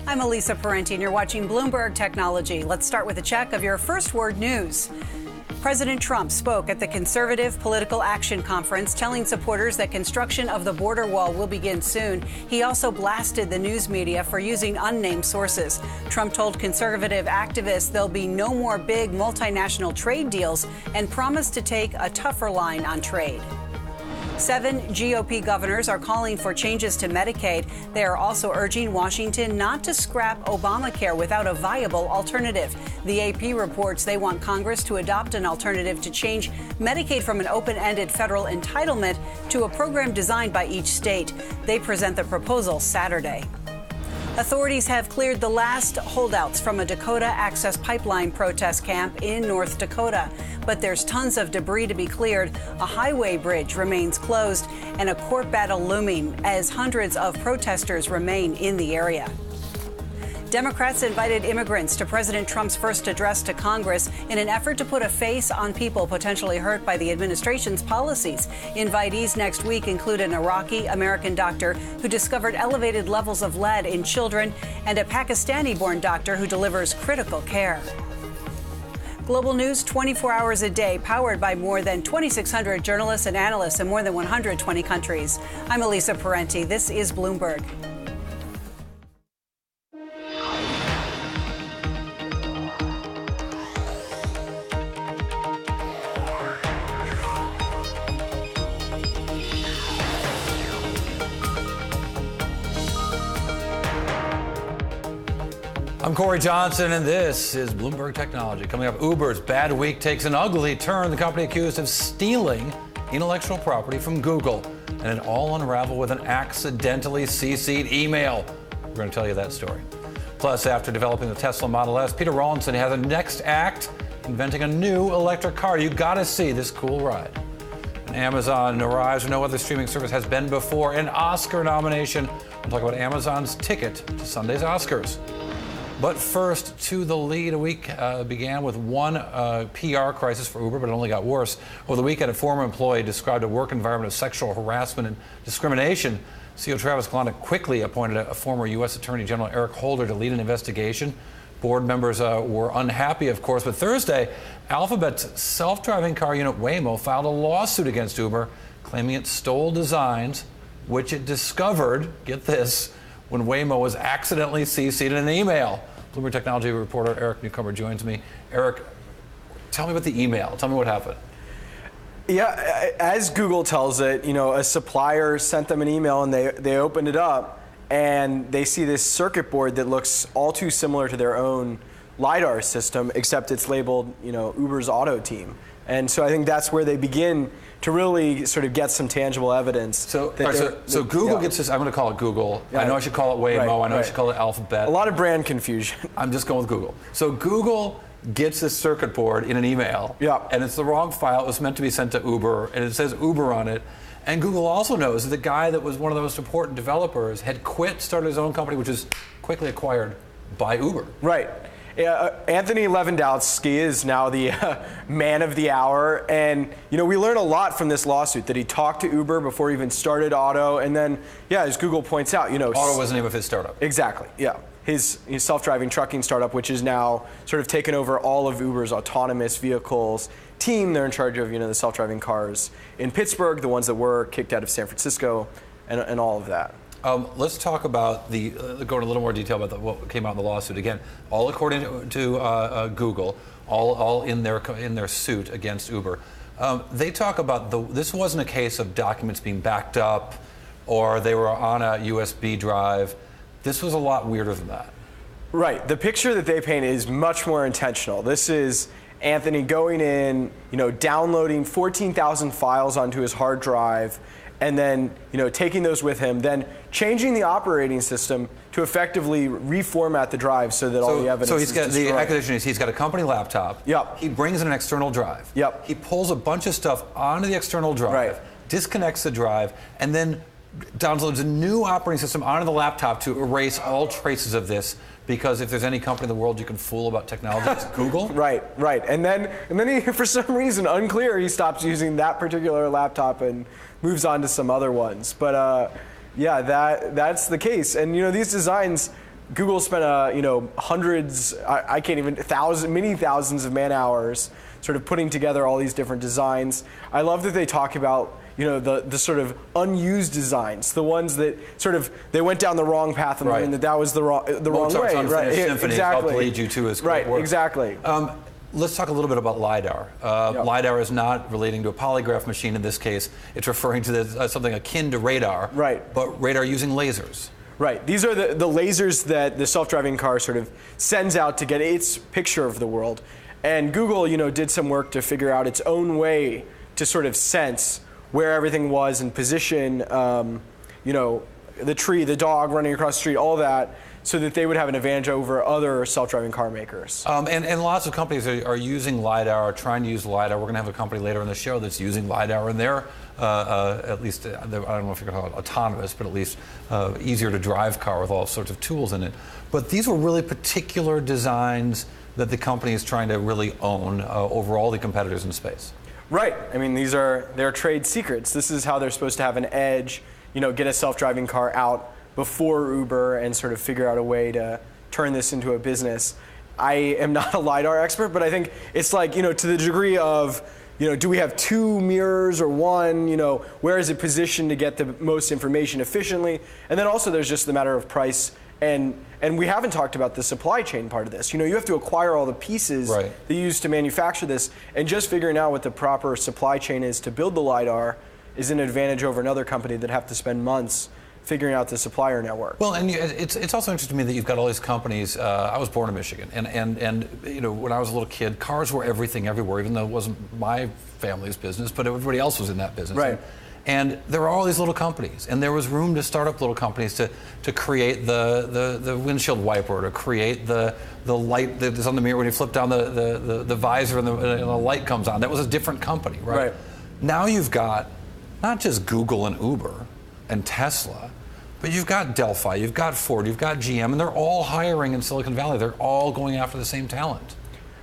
I'm Elisa Parenti, and you're watching Bloomberg Technology. Let's start with a check of your first word news. President Trump spoke at the Conservative Political Action Conference, telling supporters that construction of the border wall will begin soon. He also blasted the news media for using unnamed sources. Trump told conservative activists there'll be no more big multinational trade deals and promised to take a tougher line on trade. 7 GOP governors are calling for changes to Medicaid. They are also urging Washington not to scrap Obamacare without a viable alternative. The AP reports they want Congress to adopt an alternative to change Medicaid from an open-ended federal entitlement to a program designed by each state. They present the proposal Saturday. Authorities have cleared the last holdouts from a Dakota Access Pipeline protest camp in North Dakota. But there's tons of debris to be cleared. A highway bridge remains closed and a court battle looming as hundreds of protesters remain in the area. Democrats invited immigrants to President Trump's first address to Congress in an effort to put a face on people potentially hurt by the administration's policies. Invitees next week include an Iraqi-American doctor who discovered elevated levels of lead in children and a Pakistani-born doctor who delivers critical care. Global news 24 hours a day, powered by more than 2,600 journalists and analysts in more than 120 countries. I'm Elisa Parenti. This is Bloomberg. I'm Corey Johnson, and this is Bloomberg Technology. Coming up, Uber's bad week takes an ugly turn. The company accused of stealing intellectual property from Google, and it all unraveled with an accidentally CC'd email. We're going to tell you that story. Plus, after developing the Tesla Model S, Peter Rawlinson has a next act, inventing a new electric car. You got to see this cool ride. And Amazon arrives where no other streaming service has been before, an Oscar nomination. We'll talk about Amazon's ticket to Sunday's Oscars. But first, to the lead. A week began with one PR crisis for Uber, but it only got worse. Over the weekend, a former employee described a work environment of sexual harassment and discrimination. CEO Travis Kalanick quickly appointed a former U.S. Attorney General Eric Holder to lead an investigation. Board members were unhappy, of course, but Thursday, Alphabet's self-driving car unit Waymo filed a lawsuit against Uber, claiming it stole designs, which it discovered, get this, when Waymo was accidentally CC'd in an email. Bloomberg Technology reporter Eric Newcomer joins me. Eric, tell me about the email. Tell me what happened. Yeah, as Google tells it, a supplier sent them an email and they opened it up and they see this circuit board that looks all too similar to their own LiDAR system, except it's labeled, Uber's Auto Team. And so I think that's where they begin to really sort of get some tangible evidence. So Google gets this. I'm going to call it Google. Yeah. I know I should call it Waymo. I know I should call it Alphabet. A lot of brand confusion. I'm just going with Google. So Google gets this circuit board in an email. Yeah. And it's the wrong file. It was meant to be sent to Uber, and it says Uber on it. And Google also knows that the guy that was one of the most important developers had quit, started his own company, which was quickly acquired by Uber. Right. Anthony Lewandowski is now the man of the hour, and we learn a lot from this lawsuit that he talked to Uber before he even started Auto, and then as Google points out, Auto was the name of his startup. Exactly, yeah, his self-driving trucking startup, which is now sort of taken over all of Uber's autonomous vehicles team. They're in charge of the self-driving cars in Pittsburgh, the ones that were kicked out of San Francisco, and all of that. Let's talk about go into a little more detail about what came out in the lawsuit. Again, all according to Google, all in their suit against Uber. They talk about this wasn't a case of documents being backed up or they were on a USB drive. This was a lot weirder than that. Right. The picture that they paint is much more intentional. This is Anthony going in, downloading 14,000 files onto his hard drive, and then taking those with him, then changing the operating system to effectively reformat the drive so that all the evidence is destroyed. The accusation is he's got a company laptop. Yep. He brings in an external drive. Yep. He pulls a bunch of stuff onto the external drive, right, disconnects the drive, and then downloads a new operating system onto the laptop to erase all traces of this. Because if there's any company in the world you can fool about technology, it's Google. Right. And then he, for some reason unclear, he stops using that particular laptop and moves on to some other ones. But that's the case. And these designs, Google spent hundreds, I can't even, many thousands of man hours sort of putting together all these different designs. I love that they talk about the sort of unused designs, the ones that sort of they went down the wrong path and learned that was the wrong way. Right, exactly. Helped lead you to his great work. Exactly. Let's talk a little bit about LiDAR. LiDAR is not relating to a polygraph machine in this case. It's referring to something akin to radar. Right. But radar using lasers. Right. These are the lasers that the self-driving car sort of sends out to get its picture of the world. And Google, did some work to figure out its own way to sort of sense where everything was and position, the tree, the dog running across the street, all that, so that they would have an advantage over other self-driving car makers. And lots of companies are using LiDAR, or trying to use LiDAR. We're going to have a company later in the show that's using LiDAR in their, at least, I don't know if you're going to call it autonomous, but at least easier to drive car with all sorts of tools in it. But these were really particular designs that the company is trying to really own over all the competitors in space. Right. I mean, they're trade secrets. This is how they're supposed to have an edge, get a self-driving car out before Uber and sort of figure out a way to turn this into a business. I am not a LiDAR expert, but I think it's like, to the degree of, do we have two mirrors or one, where is it positioned to get the most information efficiently? And then also there's just the matter of price. And we haven't talked about the supply chain part of this. You have to acquire all the pieces that you use to manufacture this, and just figuring out what the proper supply chain is to build the LiDAR is an advantage over another company that have to spend months figuring out the supplier network. Well, and it's also interesting to me that you've got all these companies. I was born in Michigan, and when I was a little kid, cars were everything everywhere, even though it wasn't my family's business, but everybody else was in that business. Right. And there were all these little companies, and there was room to start up little companies to create the windshield wiper, to create the light that's on the mirror when you flip down the visor and the light comes on. That was a different company, right? Now you've got not just Google and Uber and Tesla, but you've got Delphi, you've got Ford, you've got GM, and they're all hiring in Silicon Valley. They're all going after the same talent.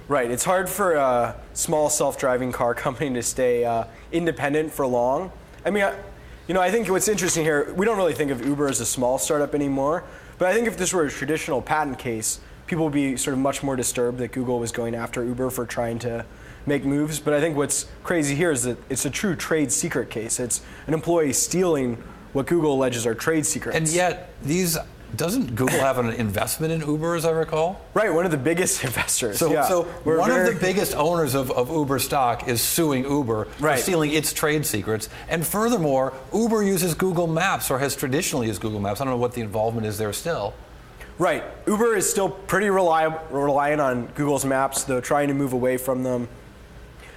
Right. It's hard for a small self-driving car company to stay independent for long. I mean, I think what's interesting here, we don't really think of Uber as a small startup anymore, but I think if this were a traditional patent case, people would be sort of much more disturbed that Google was going after Uber for trying to make moves. But I think what's crazy here is that it's a true trade secret case. It's an employee stealing what Google alleges are trade secrets. And yet, doesn't Google have an investment in Uber, as I recall? Right, one of the biggest investors. So one of the biggest owners of Uber stock is suing Uber for stealing its trade secrets. And furthermore, Uber uses Google Maps, or has traditionally used Google Maps. I don't know what the involvement is there still. Right. Uber is still pretty reliant on Google's Maps, though trying to move away from them.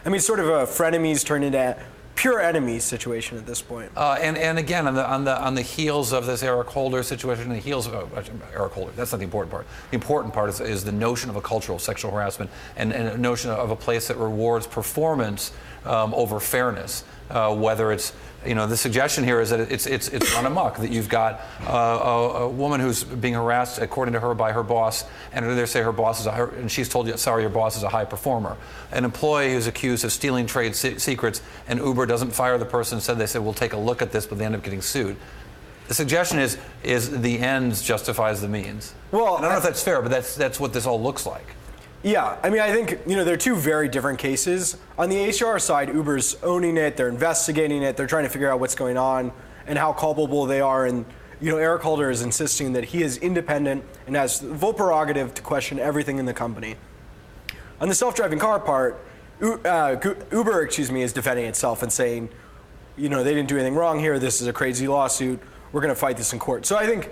I mean, sort of a frenemies turned into pure enemies situation at this point. And again, on the heels of this Eric Holder situation, the heels of Eric Holder, that's not the important part. The important part is the notion of a cultural sexual harassment and a notion of a place that rewards performance over fairness. Whether it's, the suggestion here is that it's run amok, that you've got a woman who's being harassed, according to her, by her boss, and they say her boss is and she's told you, sorry, your boss is a high performer. An employee who's accused of stealing trade secrets, and Uber doesn't fire the person. Instead, they say, we'll take a look at this, but they end up getting sued. The suggestion is the ends justifies the means. Well, and I don't know if that's fair, but that's what this all looks like. Yeah, I mean, I think, they're two very different cases. On the HR side, Uber's owning it, they're investigating it, they're trying to figure out what's going on and how culpable they are. And, Eric Holder is insisting that he is independent and has the full prerogative to question everything in the company. On the self-driving car part, Uber, is defending itself and saying, they didn't do anything wrong here, this is a crazy lawsuit, we're going to fight this in court. So I think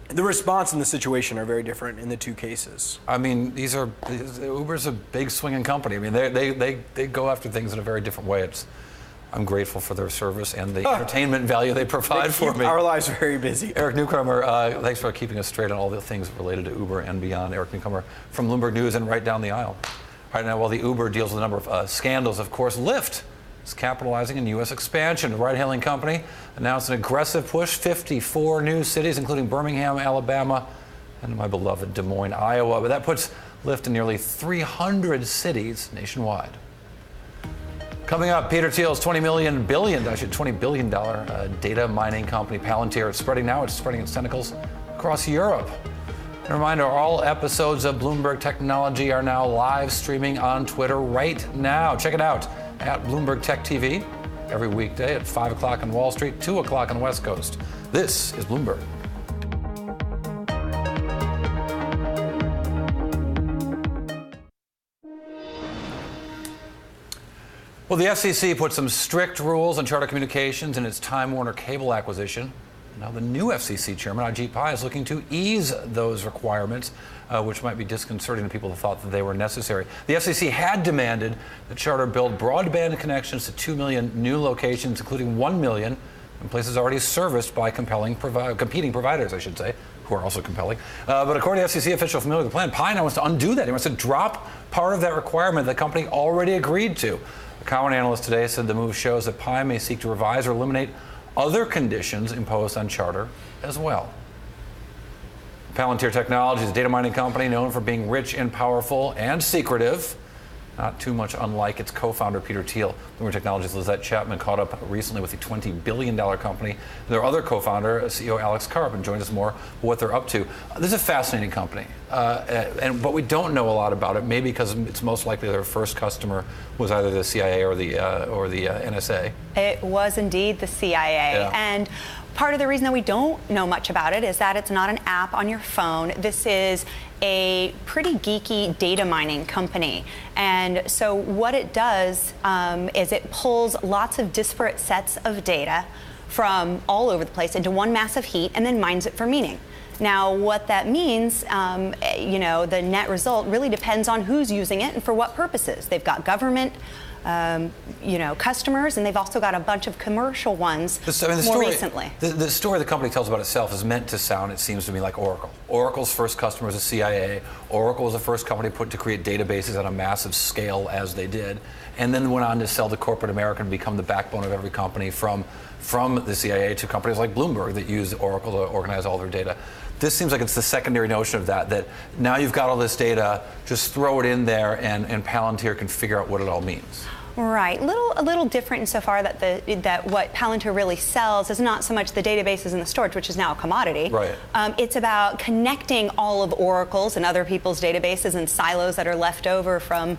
the response and the situation are very different in the two cases. I mean, Uber's a big swinging company. I mean, they go after things in a very different way. I'm grateful for their service and the entertainment value they provide for me. Our lives very busy. Eric Newcomer, thanks for keeping us straight on all the things related to Uber and beyond. Eric Newcomer from Bloomberg News and right down the aisle. Right now, while the Uber deals with a number of scandals, of course, Lyft is capitalizing in U.S. expansion. The ride-hailing company announced an aggressive push, 54 new cities, including Birmingham, Alabama, and my beloved Des Moines, Iowa. But that puts Lyft in nearly 300 cities nationwide. Coming up, Peter Thiel's $20 billion data mining company Palantir. It's spreading its tentacles across Europe. A reminder, all episodes of Bloomberg Technology are now live streaming on Twitter right now. Check it out at Bloomberg Tech TV every weekday at 5 o'clock on Wall Street, 2 o'clock on the West Coast. This is Bloomberg. Well, the FCC put some strict rules on Charter Communications in its Time Warner Cable acquisition. Now, the new FCC chairman, Ajit Pai, is looking to ease those requirements, which might be disconcerting to people who thought that they were necessary. The FCC had demanded that Charter build broadband connections to 2 million new locations, including 1 million in places already serviced by competing providers, I should say, who are also compelling. But according to FCC official familiar with the plan, Pai now wants to undo that. He wants to drop part of that requirement the company already agreed to. A Cowen analyst today said the move shows that Pai may seek to revise or eliminate other conditions imposed on Charter as well. Palantir Technologies, a data mining company known for being rich and powerful and secretive, not too much unlike its co-founder Peter Thiel. Bloomberg Technologies' Lizette Chapman caught up recently with the $20 billion company. Their other co-founder, CEO Alex Karp, and joined us more with what they're up to. This is a fascinating company, but we don't know a lot about it, maybe because it's most likely their first customer was either the CIA or the NSA. It was indeed the CIA. Yeah. And part of the reason that we don't know much about it is that it's not an app on your phone. This is a pretty geeky data mining company. And so what it does is it pulls lots of disparate sets of data from all over the place into one massive heap and then mines it for meaning. Now, what that means, the net result really depends on who's using it and for what purposes. They've got government customers, and they've also got a bunch of commercial ones recently. The story the company tells about itself is meant to sound, it seems to me, like Oracle. Oracle's first customer was the CIA. Oracle was the first company put to create databases on a massive scale as they did, and then went on to sell to corporate America and become the backbone of every company from the CIA to companies like Bloomberg that use Oracle to organize all their data. This seems like it's the secondary notion of that now you've got all this data, just throw it in there and Palantir can figure out what it all means. Right, a little different insofar that what Palantir really sells is not so much the databases and the storage, which is now a commodity. Right. It's about connecting all of Oracle's and other people's databases and silos that are left over from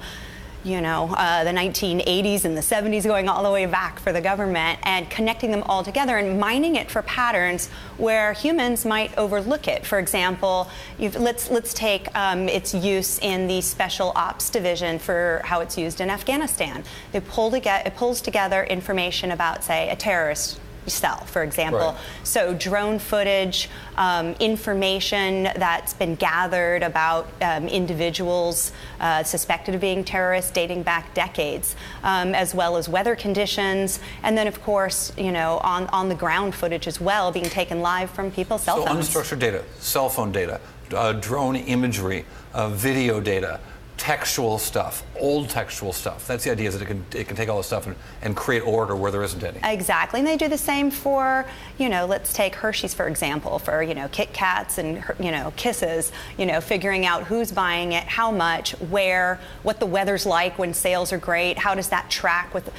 the 1980s and the 70s, going all the way back for the government, and connecting them all together and mining it for patterns where humans might overlook it. For example, let's take its use in the Special Ops Division for how it's used in Afghanistan. It pulls together information about, say, a terrorist cell, for example. Right. So drone footage, information that's been gathered about individuals suspected of being terrorists dating back decades, as well as weather conditions, and then of course, on the ground footage as well, being taken live from people's cell phones. So unstructured data, cell phone data, drone imagery, video data, textual stuff, old textual stuff. That's the idea, is that it can take all this stuff and create order where there isn't any. Exactly, and they do the same for, let's take Hershey's, for example, for, Kit Kats and, Kisses, figuring out who's buying it, how much, where, what the weather's like when sales are great, how does that track with,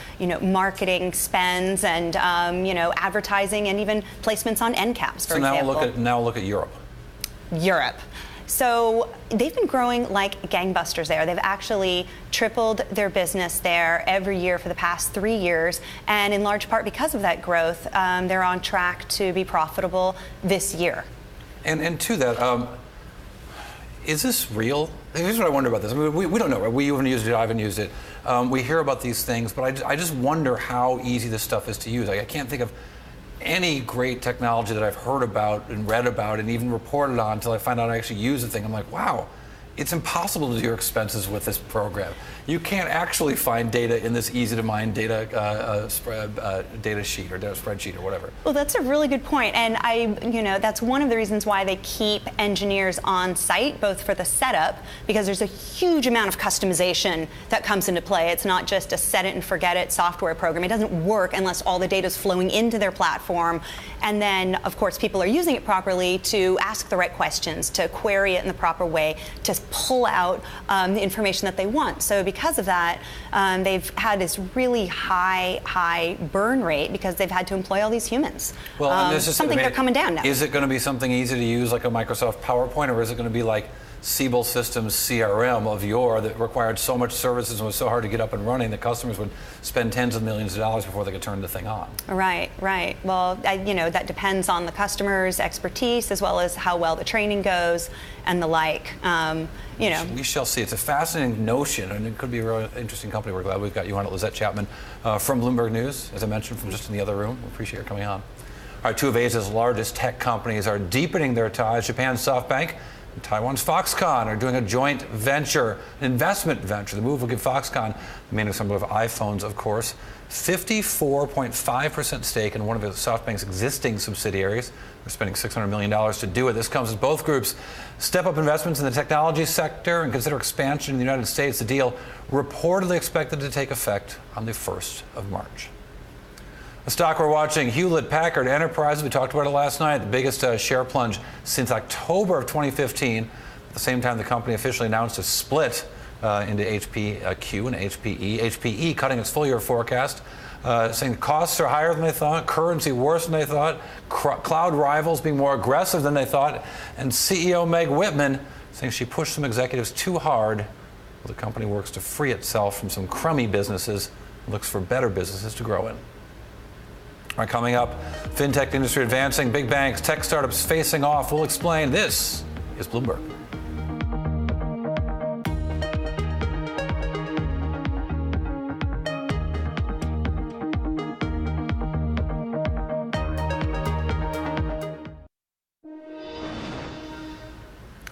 marketing spends and, advertising and even placements on end caps, for example. So now look at Europe. Europe. So they've been growing like gangbusters there. They've actually tripled their business there every year for the past 3 years. And in large part because of that growth, they're on track to be profitable this year. And to that, is this real? Here's what I wonder about this. I mean, we don't know, right? We haven't used it, I haven't used it. We hear about these things, but I just wonder how easy this stuff is to use. I can't think of any great technology that I've heard about and read about and even reported on until I find out I actually use the thing. I'm like, wow, it's impossible to do your expenses with this program. You can't actually find data in this easy to mine data data sheet or data spreadsheet or whatever. Well, that's a really good point, and that's one of the reasons why they keep engineers on site, both for the setup, because there's a huge amount of customization that comes into play. It's not just a set it and forget it software program. It doesn't work unless all the data is flowing into their platform, and then of course people are using it properly to ask the right questions, to query it in the proper way, to pull out the information that they want. So because of that, they've had this really high burn rate because they've had to employ all these humans. Well, this is something they're coming down now. Is it going to be something easy to use like a Microsoft PowerPoint, or is it going to be like Siebel Systems CRM of yore that required so much services and was so hard to get up and running that customers would spend tens of millions of dollars before they could turn the thing on? Right. Well, that depends on the customer's expertise as well as how well the training goes and the like. We shall see. It's a fascinating notion, and it could be a really interesting company. We're glad we've got you on it, Lizette Chapman from Bloomberg News, as I mentioned, from just in the other room. We appreciate your coming on. All right, two of Asia's largest tech companies are deepening their ties. Japan's SoftBank and Taiwan's Foxconn are doing a joint venture, investment venture. The move will give Foxconn, the main assembler of iPhones, of course, 54.5% stake in one of SoftBank's existing subsidiaries. They're spending $600 million to do it. This comes as both groups step up investments in the technology sector and consider expansion in the United States. The deal reportedly expected to take effect on the 1st of March. A stock we're watching, Hewlett-Packard Enterprise. We talked about it last night, the biggest share plunge since October of 2015. At the same time, the company officially announced a split into HPQ and HPE. HPE cutting its full-year forecast, saying costs are higher than they thought, currency worse than they thought, cloud rivals being more aggressive than they thought, and CEO Meg Whitman saying she pushed some executives too hard while the company works to free itself from some crummy businesses and looks for better businesses to grow in. All right, coming up, fintech industry advancing, big banks, tech startups facing off. We'll explain. This is Bloomberg.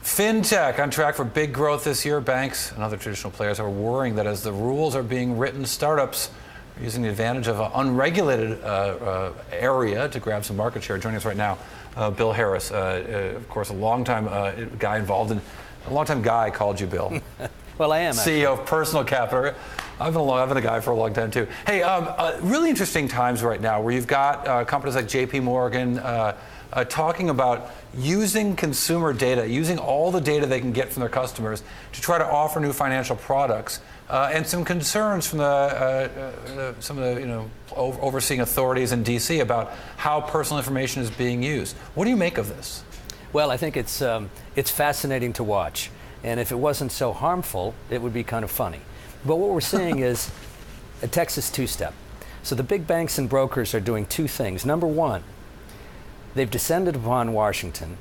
Fintech on track for big growth this year. Banks and other traditional players are worrying that as the rules are being written, startups are using the advantage of an unregulated area to grab some market share. Joining us right now, Bill Harris, of course, a longtime guy involved in a longtime guy called you Bill. Well, I am CEO of Personal Capital. I've been a guy for a long time too. Hey, really interesting times right now where you've got companies like J.P. Morgan talking about using consumer data, using all the data they can get from their customers to try to offer new financial products, and some concerns from some of the overseeing authorities in D.C. about how personal information is being used. What do you make of this? Well, I think it's fascinating to watch, and if it wasn't so harmful, it would be kind of funny. But what we're seeing is a Texas two-step. So the big banks and brokers are doing two things. Number one, they've descended upon Washington,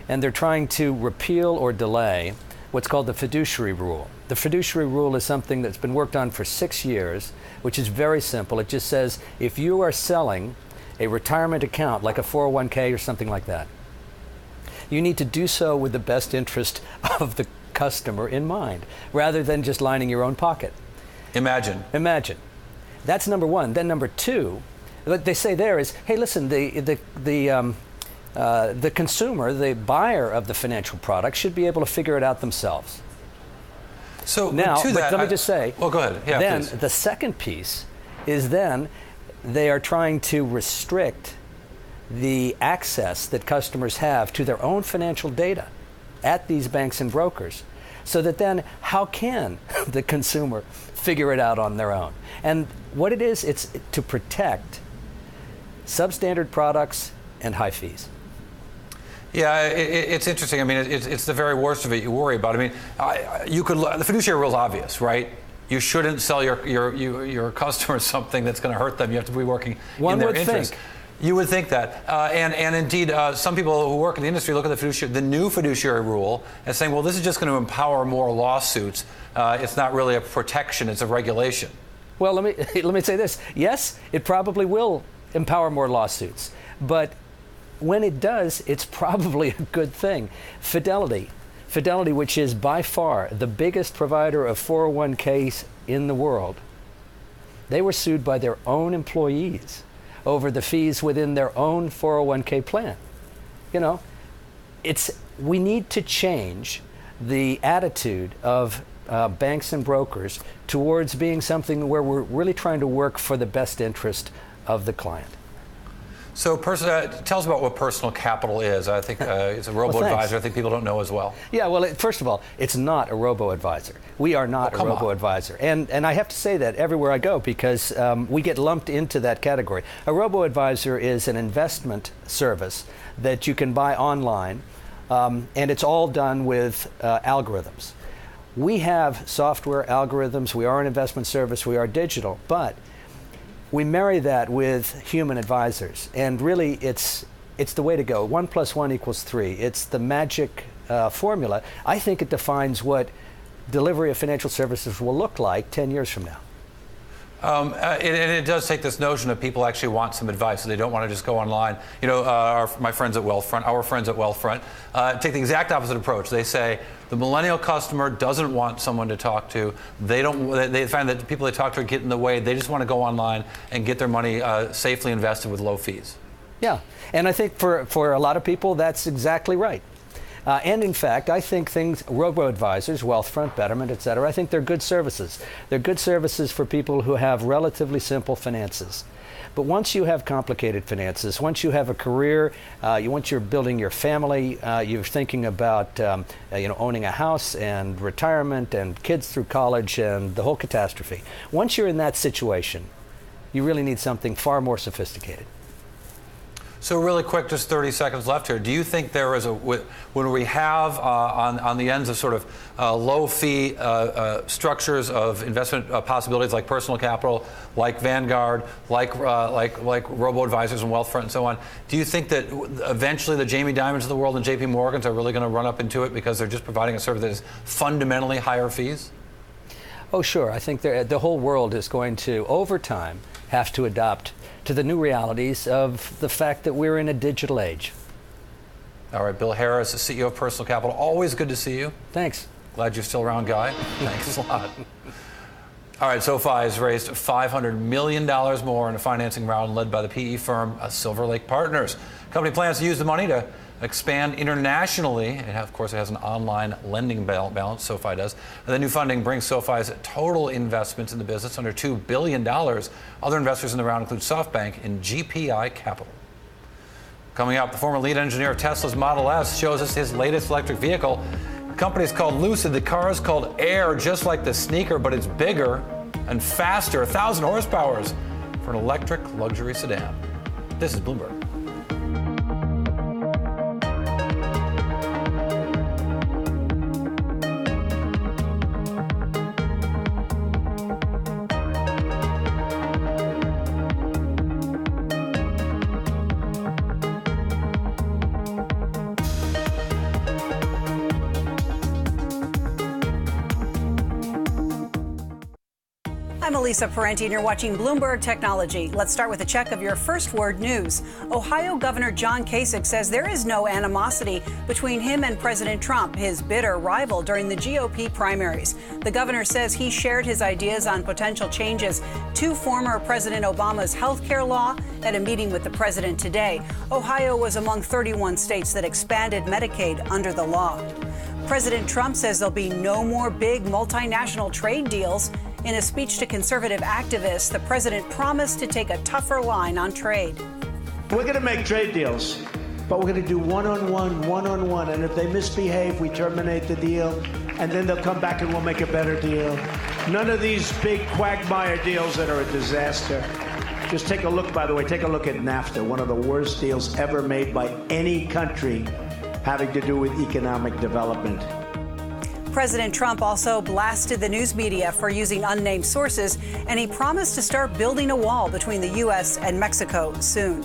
and they're trying to repeal or delay what's called the fiduciary rule. The fiduciary rule is something that's been worked on for 6 years, which is very simple. It just says if you are selling a retirement account, like a 401k or something like that, you need to do so with the best interest of the customer in mind, rather than just lining your own pocket. Imagine. That's number one. Then number two, what they say there is, hey, listen, the consumer, the buyer of the financial product, should be able to figure it out themselves. So now, to that, let me just say. Well, go ahead. Yeah, then please. The second piece is then they are trying to restrict the access that customers have to their own financial data at these banks and brokers, so that then how can the consumer figure it out on their own? And what it is, it's to protect substandard products and high fees. Yeah, it's interesting. I mean, it's the very worst of it you worry about. I mean, the fiduciary rule is obvious, right? You shouldn't sell your customers something that's going to hurt them. You have to be working in their interest. You would think that, and indeed, some people who work in the industry look at the new fiduciary rule as saying, well, this is just going to empower more lawsuits. It's not really a protection; it's a regulation. Well, let me say this. Yes, it probably will empower more lawsuits, but when it does, it's probably a good thing. Fidelity, which is by far the biggest provider of 401ks in the world, they were sued by their own employees over the fees within their own 401k plan. We need to change the attitude of banks and brokers towards being something where we're really trying to work for the best interest of the client. So tell us about what Personal Capital is. I think it's a robo-advisor. I think people don't know as well. Yeah, well, first of all, it's not a robo-advisor. We are not a robo-advisor. And I have to say that everywhere I go because we get lumped into that category. A robo-advisor is an investment service that you can buy online, and it's all done with algorithms. We have software algorithms. We are an investment service. We are digital. But we marry that with human advisors, and really it's the way to go. 1 + 1 = 3. It's the magic formula. I think it defines what delivery of financial services will look like 10 years from now. And it does take this notion that people actually want some advice, so they don't want to just go online. You know, our friends at Wealthfront take the exact opposite approach. They say the millennial customer doesn't want someone to talk to. They find that the people they talk to get in the way. They just want to go online and get their money safely invested with low fees. Yeah, and I think for a lot of people that's exactly right. And in fact, I think robo-advisors, Wealthfront, Betterment, et cetera, I think they're good services. They're good services for people who have relatively simple finances. But once you have complicated finances, once you have a career, once you're building your family, you're thinking about owning a house and retirement and kids through college and the whole catastrophe. Once you're in that situation, you really need something far more sophisticated. So really quick, just 30 seconds left here. Do you think there is when we have on the ends of sort of low fee structures of investment possibilities like Personal Capital, like Vanguard, like robo-advisors and Wealthfront and so on, do you think that eventually the Jamie Dimons of the world and JP Morgans are really going to run up into it because they're just providing a service that is fundamentally higher fees? Oh, sure. I think the whole world is going to, over time, have to adopt to the new realities of the fact that we're in a digital age. All right, Bill Harris, the CEO of Personal Capital. Always good to see you. Thanks. Glad you're still around, Guy. Thanks a lot. All right, SoFi has raised $500 million more in a financing round led by the PE firm Silver Lake Partners. The company plans to use the money to expand internationally. And of course, it has an online lending balance, SoFi does. And the new funding brings SoFi's total investments in the business under $2 billion. Other investors in the round include SoftBank and GPI Capital. Coming up, the former lead engineer of Tesla's Model S shows us his latest electric vehicle. The company is called Lucid. The car is called Air, just like the sneaker, but it's bigger and faster, 1,000 horsepower for an electric luxury sedan. This is Bloomberg. I'm Elisa Parenti, and you're watching Bloomberg Technology. Let's start with a check of your first word news. Ohio Governor John Kasich says there is no animosity between him and President Trump, his bitter rival during the GOP primaries. The governor says he shared his ideas on potential changes to former President Obama's health care law at a meeting with the president today. Ohio was among 31 states that expanded Medicaid under the law. President Trump says there'll be no more big multinational trade deals. In a speech to conservative activists, the president promised to take a tougher line on trade. We're going to make trade deals, but we're going to do one-on-one, and if they misbehave, we terminate the deal, and then they'll come back and we'll make a better deal. None of these big quagmire deals that are a disaster. Just take a look, by the way, take a look at NAFTA, one of the worst deals ever made by any country having to do with economic development. President Trump also blasted the news media for using unnamed sources, and he promised to start building a wall between the U.S. and Mexico soon.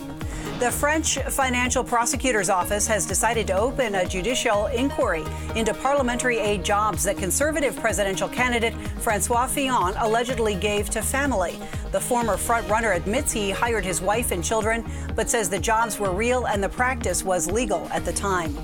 The French Financial Prosecutor's Office has decided to open a judicial inquiry into parliamentary aid jobs that conservative presidential candidate François Fillon allegedly gave to family. The former frontrunner admits he hired his wife and children, but says the jobs were real and the practice was legal at the time.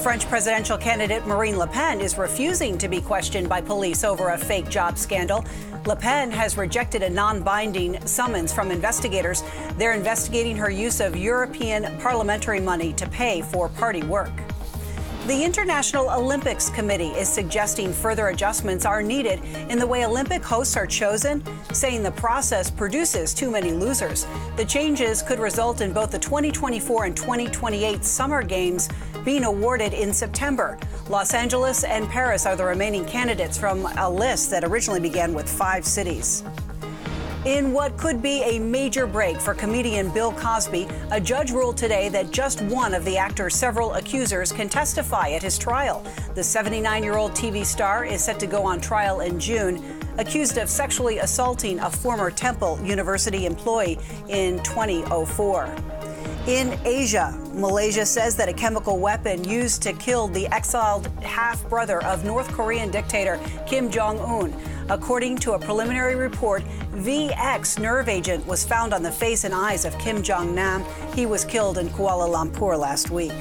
French presidential candidate Marine Le Pen is refusing to be questioned by police over a fake job scandal. Le Pen has rejected a non-binding summons from investigators. They're investigating her use of European parliamentary money to pay for party work. The International Olympics Committee is suggesting further adjustments are needed in the way Olympic hosts are chosen, saying the process produces too many losers. The changes could result in both the 2024 and 2028 Summer Games being awarded in September. Los Angeles and Paris are the remaining candidates from a list that originally began with 5 cities. In what could be a major break for comedian Bill Cosby, a judge ruled today that just one of the actor's several accusers can testify at his trial. The 79-year-old TV star is set to go on trial in June, accused of sexually assaulting a former Temple University employee in 2004. In Asia, Malaysia says that a chemical weapon used to kill the exiled half-brother of North Korean dictator Kim Jong-un. According to a preliminary report, VX nerve agent was found on the face and eyes of Kim Jong-nam. He was killed in Kuala Lumpur last week.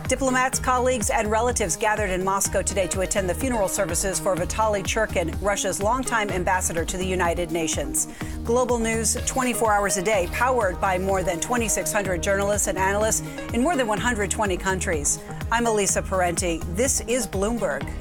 Diplomats, colleagues, and relatives gathered in Moscow today to attend the funeral services for Vitaly Churkin, Russia's longtime ambassador to the United Nations. Global news 24 hours a day, powered by more than 2,600 journalists and analysts in more than 120 countries. I'm Elisa Parenti. This is Bloomberg.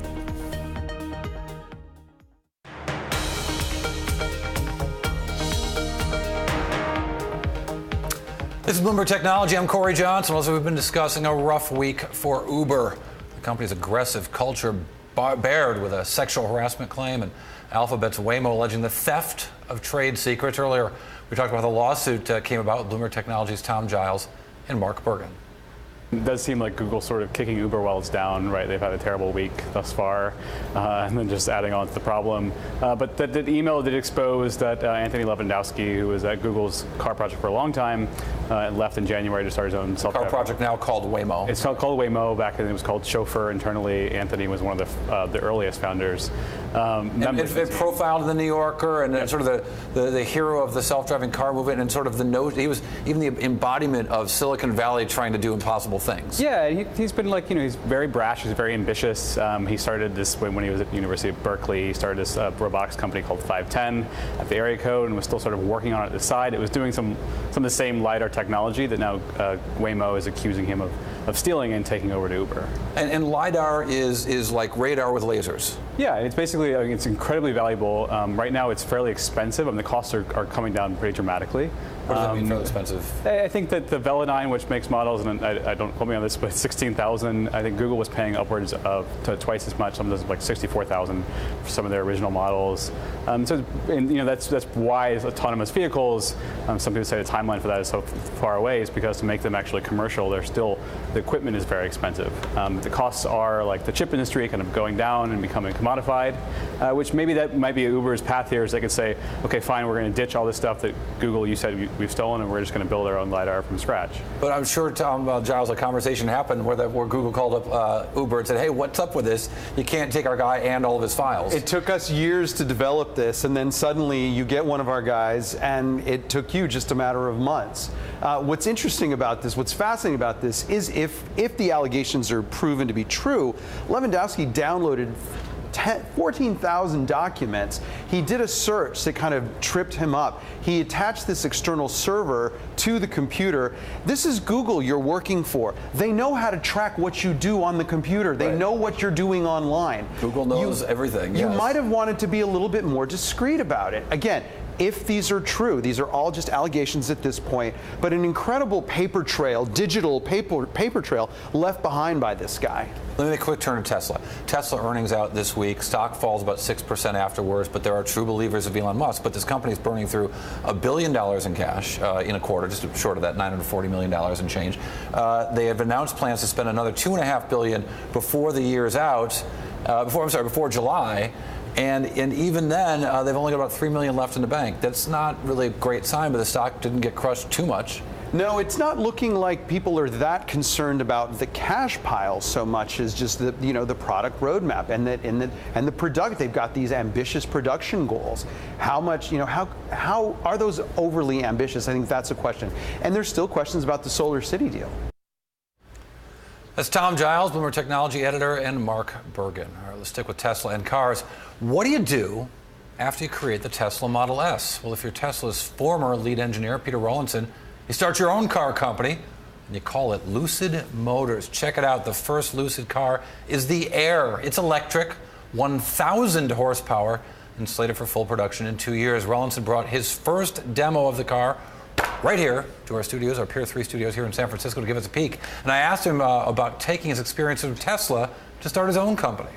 This is Bloomberg Technology. I'm Corey Johnson. Also, we've been discussing a rough week for Uber. The company's aggressive culture bared with a sexual harassment claim, and Alphabet's Waymo alleging the theft of trade secrets. Earlier, we talked about the lawsuit came about with Bloomberg Technology's Tom Giles and Mark Bergen. It does seem like Google's sort of kicking Uber while it's down, right? They've had a terrible week thus far, and then just adding on to the problem. But the email did expose that Anthony Lewandowski, who was at Google's car project for a long time, left in January to start his own self-driving car project now called Waymo. It's called Waymo. Back then it was called Chauffeur internally. Anthony was one of the earliest founders. It profiled in the New Yorker and sort of the hero of the self-driving car movement, and sort of the note. He was even the embodiment of Silicon Valley trying to do impossible things. Yeah, he's been like, he's very brash, he's very ambitious. He started this when he was at the University of Berkeley. He started this robotics company called 510 at the area code and was still sort of working on it at the side. It was doing some of the same LiDAR technology that now Waymo is accusing him of stealing and taking over to Uber. And LiDAR is like radar with lasers. Yeah, it's basically, it's incredibly valuable. Right now it's fairly expensive. The costs are coming down pretty dramatically. What does that mean for expensive? I think that the Velodyne, which makes models, and I don't quote me on this, but $16,000. I think Google was paying upwards of to twice as much. Some of those like $64,000 for some of their original models. That's why autonomous vehicles. Some people say the timeline for that is so far away, is because to make them actually commercial, the equipment is very expensive. The costs are like the chip industry kind of going down and becoming commodified, which maybe that might be Uber's path here, is they could say, okay, fine, we're going to ditch all this stuff that Google, you said we've stolen, and we're just going to build our own LiDAR from scratch. But I'm sure, Tom Giles, a conversation happened where Google called up Uber and said, hey, what's up with this? You can't take our guy and all of his files. It took us years to develop this, and then suddenly you get one of our guys, and it took you just a matter of months. What's interesting about this, what's fascinating about this, is if the allegations are proven to be true, Lewandowski downloaded 14,000 documents. He did a search that kind of tripped him up. He attached this external server to the computer. This is Google you're working for. They know how to track what you do on the computer. They know what you're doing online. Google knows everything. You might have wanted to be a little bit more discreet about it. Again, if these are true, these are all just allegations at this point, but an incredible paper trail, digital paper trail left behind by this guy. Let me make a quick turn to Tesla. Tesla earnings out this week. Stock falls about 6% afterwards, but there are true believers of Elon Musk. But this company is burning through $1 billion in cash in a quarter, just short of that, $940 million in change. They have announced plans to spend another $2.5 billion before the year's out, before July. And even then, they've only got about $3 million left in the bank. That's not really a great sign, but the stock didn't get crushed too much. No, it's not looking like people are that concerned about the cash pile so much as just the the product roadmap and the product. They've got these ambitious production goals. How much how are those overly ambitious? I think that's a question. And there's still questions about the Solar City deal. That's Tom Giles, Bloomberg Technology editor, and Mark Bergen. All right, let's stick with Tesla and cars. What do you do after you create the Tesla Model S? Well, if you're Tesla's former lead engineer, Peter Rawlinson, you start your own car company, and you call it Lucid Motors. Check it out. The first Lucid car is the Air. It's electric, 1,000 horsepower, and slated for full production in 2 years. Rollinson brought his first demo of the car right here to our studios, our Pier 3 studios here in San Francisco, to give us a peek. And I asked him about taking his experience with Tesla to start his own company.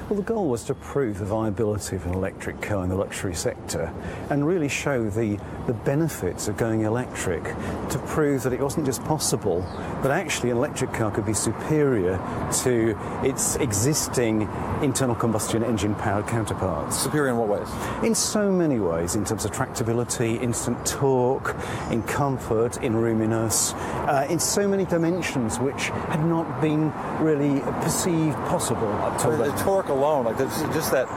Well, the goal was to prove the viability of an electric car in the luxury sector and really show the benefits of going electric, to prove that it wasn't just possible, but actually an electric car could be superior to its existing internal combustion engine powered counterparts. Superior in what ways? In so many ways, in terms of tractability, instant torque, in comfort, in roominess, in so many dimensions which had not been really perceived possible up till then. The torque alone, like just that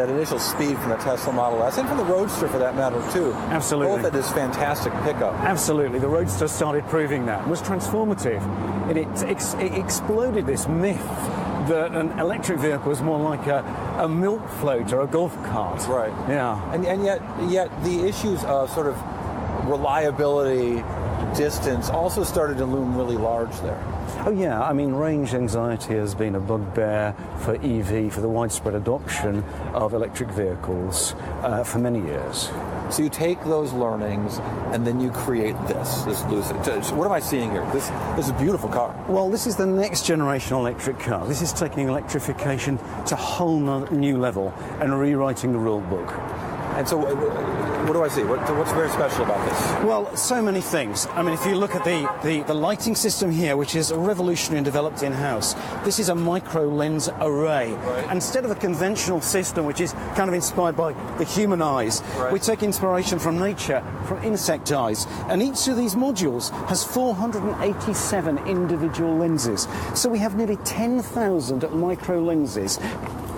initial speed from the Tesla Model S and from the Roadster for that matter too. Absolutely. Both had this fantastic pickup. Absolutely. The Roadster started proving that. It was transformative. It exploded this myth that an electric vehicle is more like a milk float or a golf cart. Right. Yeah. And yet the issues of sort of reliability, distance also started to loom really large there. Oh yeah, I mean, range anxiety has been a bugbear for EV, for the widespread adoption of electric vehicles for many years. So you take those learnings and then you create this Lucid. What am I seeing here? This is a beautiful car. Well, this is the next generation electric car. This is taking electrification to a whole new level and rewriting the rule book. And so what do I see? What's very special about this? Well, so many things. I mean, if you look at the lighting system here, which is revolutionary and developed in-house, this is a micro lens array. Right. Instead of a conventional system, which is kind of inspired by the human eyes, right, we take inspiration from nature, from insect eyes. And each of these modules has 487 individual lenses. So we have nearly 10,000 micro lenses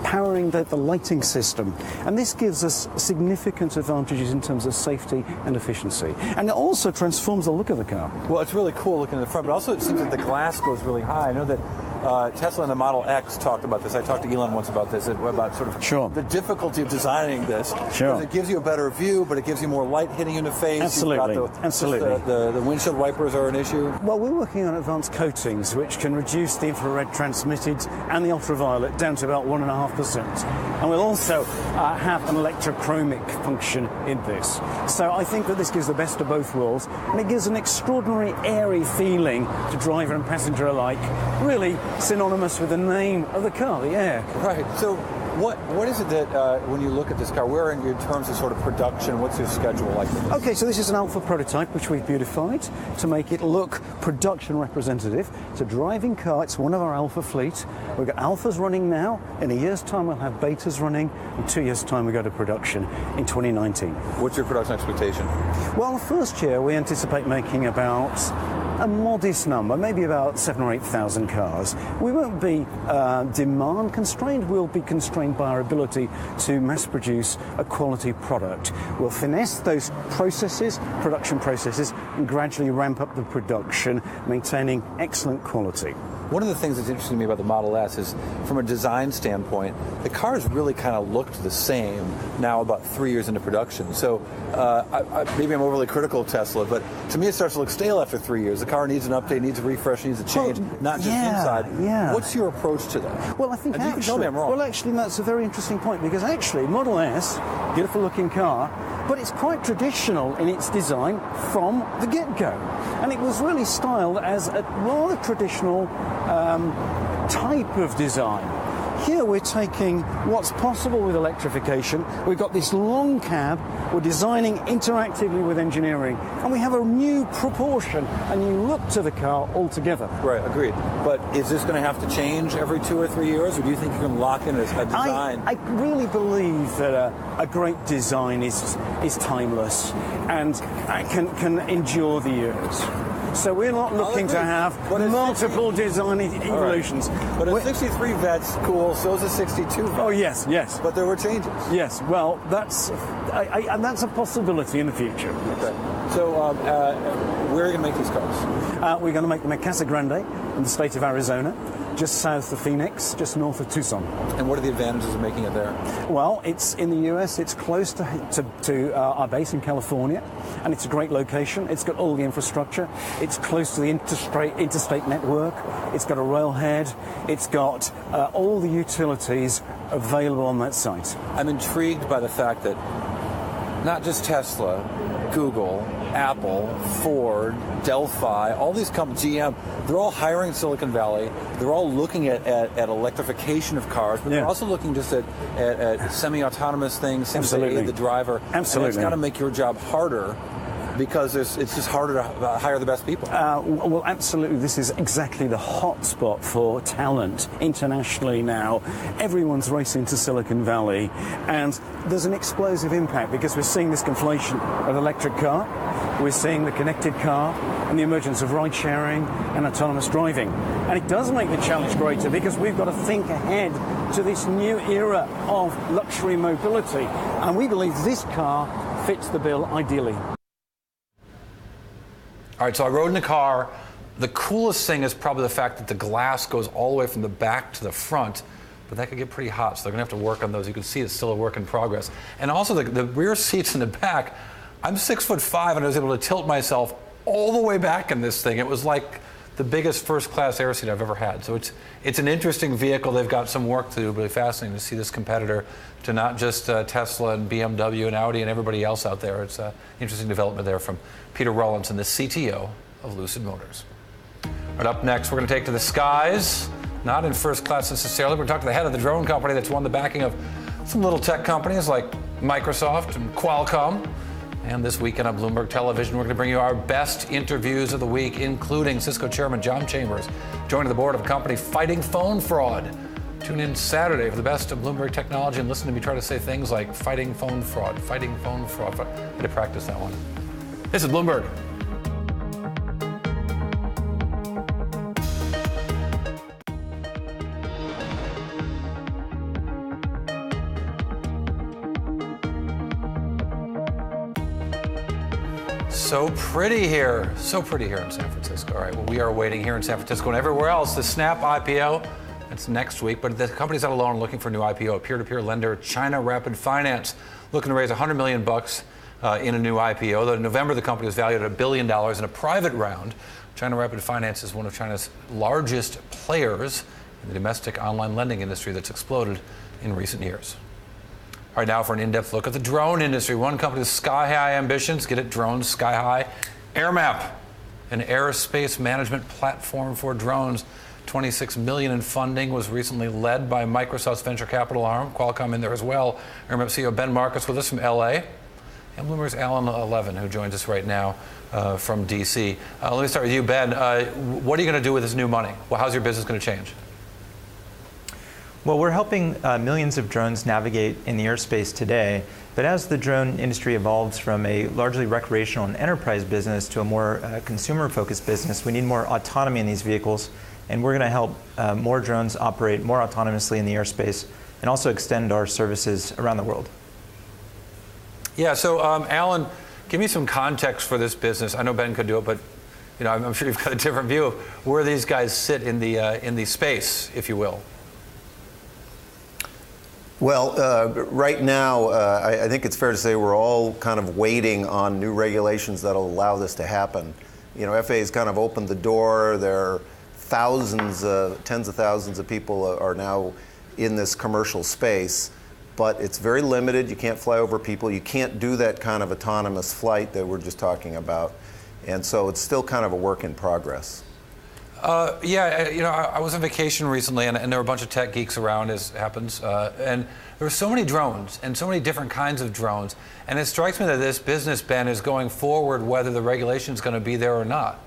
powering the lighting system. And this gives us significant advantages in terms of safety and efficiency. And it also transforms the look of the car. Well, it's really cool looking in the front, but also it seems that the glass goes really high. I know that Tesla and the Model X talked about this. I talked to Elon once about this, about sort of the difficulty of designing this. Sure. It gives you a better view, but it gives you more light hitting you in the face. Absolutely. Absolutely. The windshield wipers are an issue. Well, we're working on advanced coatings which can reduce the infrared transmitted and the ultraviolet down to about 1.5%. And we'll also have an electrochromic function in this. So I think that this gives the best of both worlds, and it gives an extraordinary airy feeling to driver and passenger alike, really synonymous with the name of the car, the Air. Right. So what is it that when you look at this car, where in terms of sort of production, what's your schedule like? Okay, so this is an alpha prototype which we've beautified to make it look production representative. It's a driving car. It's one of our alpha fleet. We've got alphas running now. In a year's time we'll have betas running. In 2 years' time we go to production in 2019. What's your production expectation? Well, the first year we anticipate making about a modest number, maybe about 7,000 or 8,000 cars. We won't be demand constrained, we'll be constrained by our ability to mass produce a quality product. We'll finesse those processes, production processes, and gradually ramp up the production, maintaining excellent quality. One of the things that's interesting to me about the Model S is, from a design standpoint, the cars really kind of looked the same now about 3 years into production. So maybe I'm overly critical of Tesla, but to me it starts to look stale after 3 years. The car needs an update, needs a refresh, needs a change, not just inside. Yeah. What's your approach to that? Well, I think and you can tell me I'm wrong. Well, actually, that's a very interesting point, because actually Model S, beautiful looking car, but it's quite traditional in its design from the get-go. And it was really styled as a rather traditional type of design. Here we're taking what's possible with electrification. We've got this long cab, we're designing interactively with engineering, and we have a new proportion, a new look to the car altogether. Right, agreed. But is this going to have to change every 2 or 3 years, or do you think you can lock in a design? I really believe that a great design is timeless and can endure the years. So we're not looking to have multiple design evolutions. Right. But a 63 Vet's cool, so is a 62 Vet. Oh, yes. But there were changes. Yes, well, that's a possibility in the future. Okay. So where are you going to make these cars? We're going to make them at Casa Grande in the state of Arizona. just south of Phoenix, just north of Tucson. And what are the advantages of making it there? Well, it's in the US, it's close to our base in California, and it's a great location. It's got all the infrastructure. It's close to the interstate network. It's got a railhead. It's got all the utilities available on that site. I'm intrigued by the fact that not just Tesla, Google, Apple, Ford, Delphi, all these companies, GM, they're all hiring Silicon Valley. They're all looking at electrification of cars, but they're also looking just at semi-autonomous things, things that aid the driver. Absolutely. And it's got to make your job harder because it's just harder to hire the best people. Well, absolutely. This is exactly the hotspot for talent internationally now. Everyone's racing to Silicon Valley, and there's an explosive impact because we're seeing this conflation of electric car, we're seeing the connected car, and the emergence of ride-sharing and autonomous driving. And it does make the challenge greater because we've got to think ahead to this new era of luxury mobility, and we believe this car fits the bill ideally. All right, so I rode in the car. The coolest thing is probably the fact that the glass goes all the way from the back to the front, but that could get pretty hot, so they're going to have to work on those. You can see it's still a work in progress. And also the rear seats in the back, I'm 6'5", and I was able to tilt myself all the way back in this thing. It was like the biggest first-class air seat I've ever had. So it's an interesting vehicle. They've got some work to do. Really fascinating to see this competitor to not just Tesla and BMW and Audi and everybody else out there. It's an interesting development there from Peter Rawlinson, the CTO of Lucid Motors. Right, up next, we're going to take to the skies, not in first class necessarily. We're going to talk to the head of the drone company that's won the backing of some little tech companies like Microsoft and Qualcomm. And this weekend on Bloomberg Television, we're going to bring you our best interviews of the week, including Cisco Chairman John Chambers, joining the board of a company fighting phone fraud. Tune in Saturday for the best of Bloomberg technology and listen to me try to say things like fighting phone fraud, fighting phone fraud. I had to practice that one. This is Bloomberg. So pretty here in San Francisco. All right, well, we are waiting here in San Francisco and everywhere else. The Snap IPO, that's next week, but the company's not alone looking for a new IPO. A peer-to-peer lender, China Rapid Finance, looking to raise $100 million in a new IPO. Though in November, the company was valued at $1 billion in a private round. China Rapid Finance is one of China's largest players in the domestic online lending industry that's exploded in recent years. All right, now for an in-depth look at the drone industry. One company with sky-high ambitions, get it, drones, sky-high. AirMap, an aerospace management platform for drones. $26 million in funding was recently led by Microsoft's venture capital arm, Qualcomm in there as well. AirMap CEO Ben Marcus with us from LA, and Bloomberg's Alan Levin, who joins us right now from DC. Let me start with you, Ben. What are you going to do with this new money? Well, how's your business going to change? Well, we're helping millions of drones navigate in the airspace today, but as the drone industry evolves from a largely recreational and enterprise business to a more consumer-focused business, we need more autonomy in these vehicles, and we're going to help more drones operate more autonomously in the airspace and also extend our services around the world. Yeah, so Alan, give me some context for this business. I know Ben could do it, but I'm sure you've got a different view of where these guys sit in the space, if you will. Well, right now, I think it's fair to say we're all kind of waiting on new regulations that'll allow this to happen. FAA has kind of opened the door. There are thousands, tens of thousands of people are now in this commercial space, but it's very limited. You can't fly over people. You can't do that kind of autonomous flight that we're just talking about. And so it's still kind of a work in progress. I was on vacation recently, and there were a bunch of tech geeks around, as happens, and there were so many drones and so many different kinds of drones, and it strikes me that this business, Ben, is going forward whether the regulation is going to be there or not.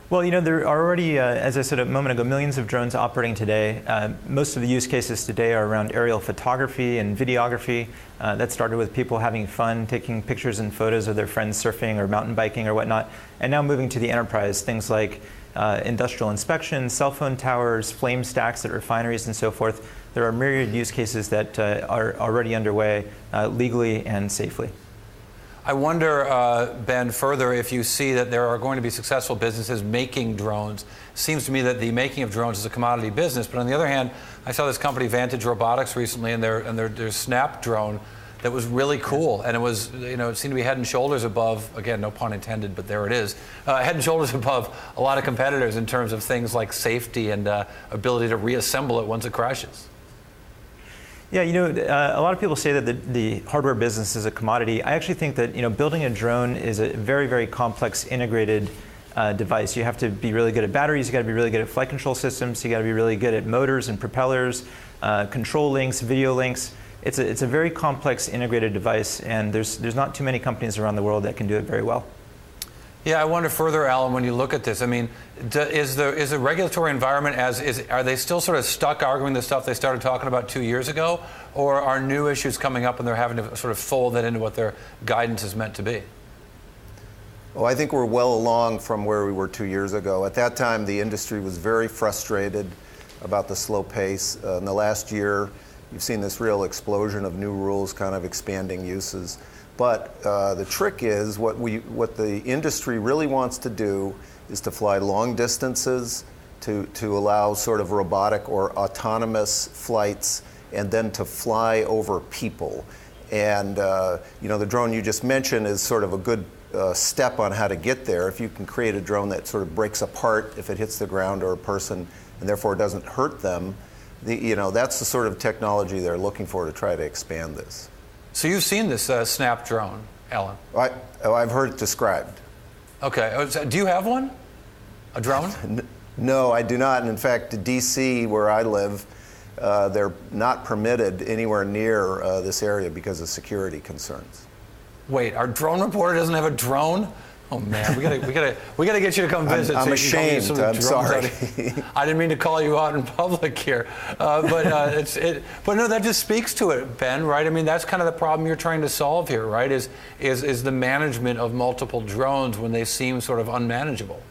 Well, there are already, as I said a moment ago, millions of drones operating today. Most of the use cases today are around aerial photography and videography. That started with people having fun, taking pictures and photos of their friends surfing or mountain biking or whatnot, and now moving to the enterprise, things like industrial inspection, cell phone towers, flame stacks at refineries, and so forth. There are myriad use cases that are already underway legally and safely. I wonder, Ben, further, if you see that there are going to be successful businesses making drones. Seems to me that the making of drones is a commodity business, but on the other hand, I saw this company Vantage Robotics recently, and their Snap drone that was really cool, and it was, it seemed to be head and shoulders above, again, no pun intended, but there it is, head and shoulders above a lot of competitors in terms of things like safety and ability to reassemble it once it crashes. Yeah, a lot of people say that the hardware business is a commodity. I actually think that building a drone is a very, very complex integrated device. You have to be really good at batteries. You got to be really good at flight control systems. You got to be really good at motors and propellers, control links, video links. It's a very complex integrated device, and there's not too many companies around the world that can do it very well. Yeah, I wonder further, Alan, when you look at this, I mean, is the regulatory environment are they still sort of stuck arguing the stuff they started talking about 2 years ago, or are new issues coming up and they're having to sort of fold that into what their guidance is meant to be? Well, I think we're well along from where we were 2 years ago. At that time, the industry was very frustrated about the slow pace. In the last year, you've seen this real explosion of new rules kind of expanding uses. But the trick is what the industry really wants to do is to fly long distances, to allow sort of robotic or autonomous flights, and then to fly over people. And the drone you just mentioned is sort of a good step on how to get there. If you can create a drone that sort of breaks apart if it hits the ground or a person, and therefore doesn't hurt them, that's the sort of technology they're looking for to try to expand this. So you've seen this Snap drone, Alan? I've heard it described. Okay. Do you have one? A drone? No, I do not. And in fact, D.C., where I live, they're not permitted anywhere near this area because of security concerns. Wait, our drone reporter doesn't have a drone? Oh man, we gotta get you to come visit. I'm ashamed. I'm sorry. I didn't mean to call you out in public here, but no, that just speaks to it, Ben. Right? I mean, that's kind of the problem you're trying to solve here, right? Is the management of multiple drones when they seem sort of unmanageable.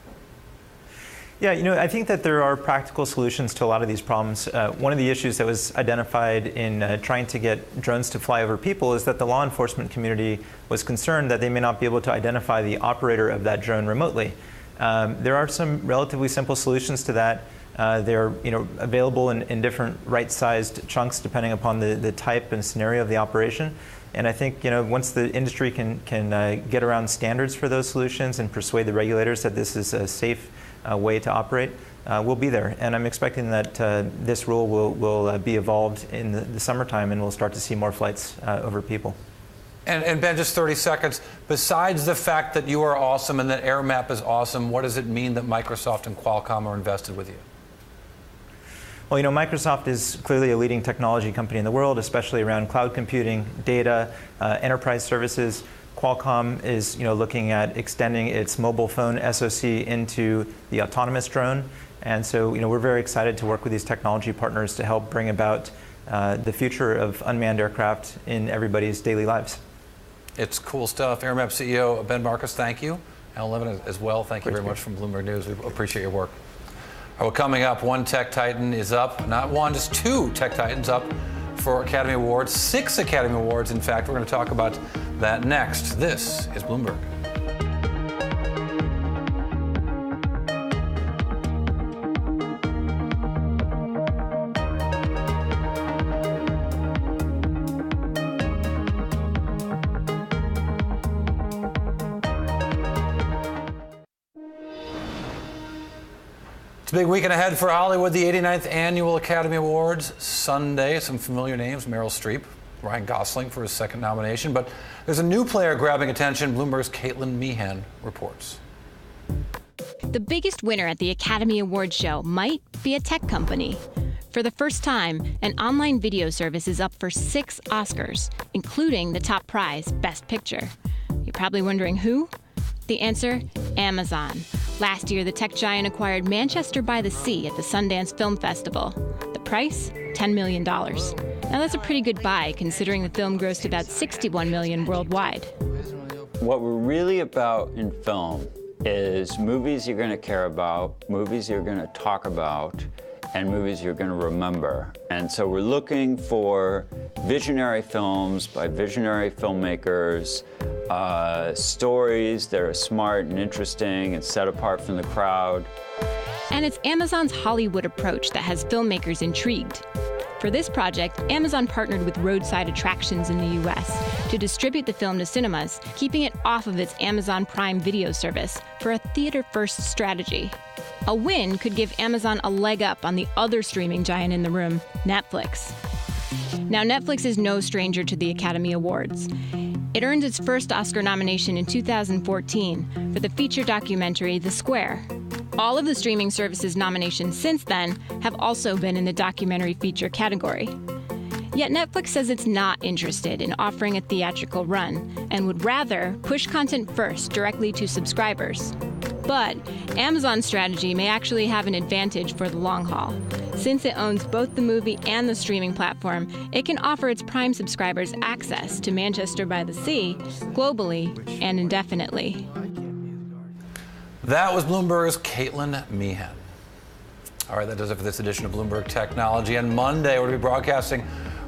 Yeah, I think that there are practical solutions to a lot of these problems. One of the issues that was identified in trying to get drones to fly over people is that the law enforcement community was concerned that they may not be able to identify the operator of that drone remotely. There are some relatively simple solutions to that. They're available in different right-sized chunks depending upon the type and scenario of the operation. And I think once the industry can get around standards for those solutions and persuade the regulators that this is a safe way to operate, we'll be there. And I'm expecting that this rule will be evolved in the summertime, and we'll start to see more flights over people. And Ben, just 30 seconds. Besides the fact that you are awesome and that AirMap is awesome, what does it mean that Microsoft and Qualcomm are invested with you? Well, Microsoft is clearly a leading technology company in the world, especially around cloud computing, data, enterprise services. Qualcomm is looking at extending its mobile phone SoC into the autonomous drone. And so we're very excited to work with these technology partners to help bring about the future of unmanned aircraft in everybody's daily lives. It's cool stuff. AirMap CEO Ben Marcus, thank you. Alan Levin as well, thank you very much from Bloomberg News. We appreciate your work. Well, coming up, one tech titan is up. Not one, just two tech titans up for Academy Awards. 6 Academy Awards, in fact. We're going to talk about that next. This is Bloomberg. It's a big weekend ahead for Hollywood, the 89th Annual Academy Awards. Sunday, some familiar names, Meryl Streep, Ryan Gosling for his second nomination. But there's a new player grabbing attention. Bloomberg's Caitlin Meehan reports. The biggest winner at the Academy Awards show might be a tech company. For the first time, an online video service is up for 6 Oscars, including the top prize, Best Picture. You're probably wondering who? The answer, Amazon. Last year, the tech giant acquired Manchester by the Sea at the Sundance Film Festival. The price, $10 million. Now that's a pretty good buy, considering the film grossed about $61 million worldwide. What we're really about in film is movies you're going to care about, movies you're going to talk about, and movies you're going to remember. And so we're looking for visionary films by visionary filmmakers stories that are smart and interesting and set apart from the crowd. And it's Amazon's Hollywood approach that has filmmakers intrigued. For this project, Amazon partnered with Roadside Attractions in the US to distribute the film to cinemas, keeping it off of its Amazon Prime Video service for a theater-first strategy. A win could give Amazon a leg up on the other streaming giant in the room, Netflix. Now, Netflix is no stranger to the Academy Awards. It earned its first Oscar nomination in 2014 for the feature documentary The Square. All of the streaming services nominations since then have also been in the documentary feature category. Yet Netflix says it's not interested in offering a theatrical run and would rather push content first directly to subscribers. But Amazon's strategy may actually have an advantage for the long haul. Since it owns both the movie and the streaming platform, it can offer its Prime subscribers access to Manchester by the Sea globally and indefinitely. That was Bloomberg's Caitlin Meehan. All right, that does it for this edition of Bloomberg Technology. And Monday, we're going to be broadcasting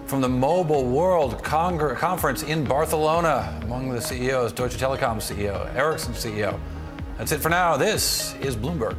from the Mobile World Conference in Barcelona. Among the CEOs, Deutsche Telekom CEO, Ericsson CEO. That's it for now. This is Bloomberg.